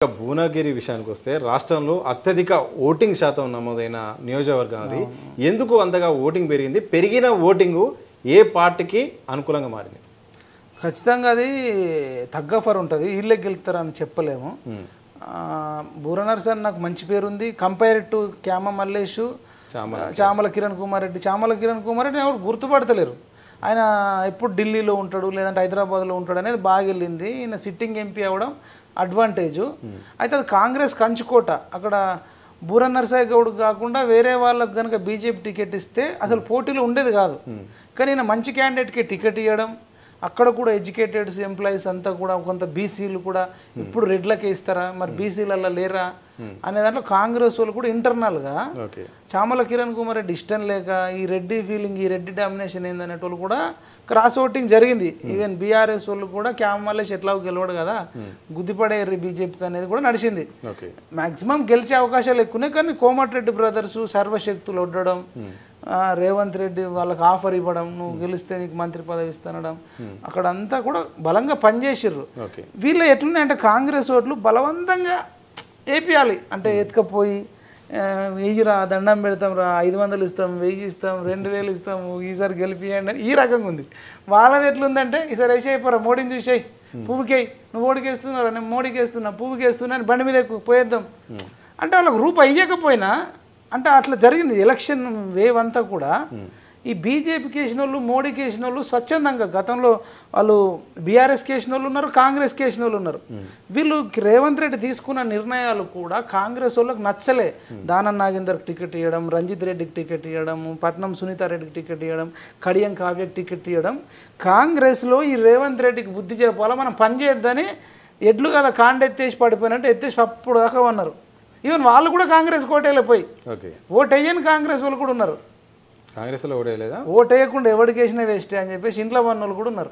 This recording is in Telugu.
భువనగిరి విషయానికి వస్తే రాష్ట్రంలో అత్యధిక ఓటింగ్ శాతం నమోదైన నియోజకవర్గం అది. ఎందుకు అంతగా ఓటింగ్ పెరిగింది? పెరిగిన ఓటింగ్ ఏ పార్టీకి అనుకూలంగా మారింది? ఖచ్చితంగా అది తగ్గఫర్ ఉంటుంది, వీళ్ళకి గెలుస్తారని చెప్పలేము. బూరనర్సన్ నాకు మంచి పేరుంది కంపేర్ టు క్యామ మల్లేషు, చామల కిరణ్ కుమార్ రెడ్డి. చామల కిరణ్ కుమార్ రెడ్డి ఎవరు గుర్తుపడతలేరు. ఆయన ఎప్పుడు ఢిల్లీలో ఉంటాడు లేదంటే హైదరాబాద్లో ఉంటాడు అనేది బాగా వెళ్ళింది. ఈయన సిట్టింగ్ ఎంపీ అవ్వడం అడ్వాంటేజు. అయితే అది కాంగ్రెస్ కంచుకోట. అక్కడ బూర నరసాయి గౌడ్ కాకుండా వేరే వాళ్ళకు కనుక బీజేపీ టికెట్ ఇస్తే అసలు పోటీలో ఉండేది కాదు. కానీ ఈయన మంచి క్యాండిడేట్కి టికెట్ ఇవ్వడం, అక్కడ కూడా ఎడ్యుకేటెడ్స్ ఎంప్లాయీస్ అంతా కూడా కొంత బీసీలు కూడా ఇప్పుడు రెడ్లకే ఇస్తారా, మరి బీసీలలో లేరా అనే దాంట్లో కాంగ్రెస్ వాళ్ళు కూడా ఇంటర్నల్గా చామల కిరణ్ కుమార్ రెడ్డి ఇష్టం లేక ఈ రెడ్డి ఫీలింగ్, ఈ రెడ్డి డామినేషన్ ఏందనేటోళ్ళు కూడా క్రాస్ ఓటింగ్ జరిగింది. ఈవెన్ బీఆర్ఎస్ వాళ్ళు కూడా క్యామలేష్ ఎట్లా గెలవడు కదా, గుద్దిపడేర్రి బీజేపీకి అనేది కూడా నడిచింది. మాక్సిమం గెలిచే అవకాశాలు ఎక్కువనే. కానీ కోమటిరెడ్డి బ్రదర్స్ సర్వశక్తులు ఒడ్డడం, రేవంత్ రెడ్డి వాళ్ళకి ఆఫర్ ఇవ్వడం, నువ్వు గెలిస్తే నీకు మంత్రి పదవి ఇస్తానడం, అక్కడ అంతా కూడా బలంగా పనిచేసిర్రు. వీళ్ళు ఎట్లున్నాయంటే కాంగ్రెస్ ఓట్లు బలవంతంగా ఏపియాలి అంటే ఎత్తుకపోయి వెయ్యిరా దండం పెడతాం రా, 500 ఇస్తాం, 1000 ఇస్తాం, 2000 ఇస్తాము, ఈసారి గెలిపియండి అని ఈ రకంగా ఉంది. వాళ్ళది ఎట్లుందంటే ఈసారి వేసేయిపోరా, మోడీని చూసేయి, పువ్వుకేయి, నువ్వు ఓడికి వేస్తున్నారా, నేను మోడీకి వేస్తున్నా, పువ్వుకి వేస్తున్నా అని బండి మీద పోయేద్దాం అంటే వాళ్ళకి రూపాయి ఇయ్యకపోయినా అంటే అట్లా జరిగింది. ఎలక్షన్ వేవ్ అంతా కూడా ఈ బీజేపీకి వేసిన వాళ్ళు, మోడీకి వేసిన వాళ్ళు స్వచ్ఛందంగా గతంలో వాళ్ళు బీఆర్ఎస్కి వేసిన వాళ్ళు ఉన్నారు, కాంగ్రెస్కి వేసిన వాళ్ళు ఉన్నారు. వీళ్ళు రేవంత్ రెడ్డి తీసుకున్న నిర్ణయాలు కూడా కాంగ్రెస్ వాళ్ళకి నచ్చలే. దానం నాగేందర్కి టికెట్ ఇవ్వడం, రంజిత్ రెడ్డికి టికెట్ ఇవ్వడం, పట్నం సునీతారెడ్డికి టికెట్ ఇవ్వడం, కడియం కావ్యకి టికెట్ ఇవ్వడం. కాంగ్రెస్లో ఈ రేవంత్ రెడ్డికి బుద్ధి చెప్పాలా, మనం పని చేయొద్దని ఎడ్లు కదా కాండెత్తేసి పడిపోయినట్టు ఎత్తేసి అప్పుడు దాకా ఉన్నారు. ఈవెన్ వాళ్ళు కూడా కాంగ్రెస్ కోటేళ్ళపోయి ఓటు వేయని కాంగ్రెస్ వాళ్ళు కూడా ఉన్నారు. కాంగ్రెస్లో ఓటు వేయలేదా? ఓటు వేయకుండా ఎవరికి వేసినా వేస్ట్ అని చెప్పేసి ఇంట్లో ఉన్న వాళ్ళు కూడా ఉన్నారు.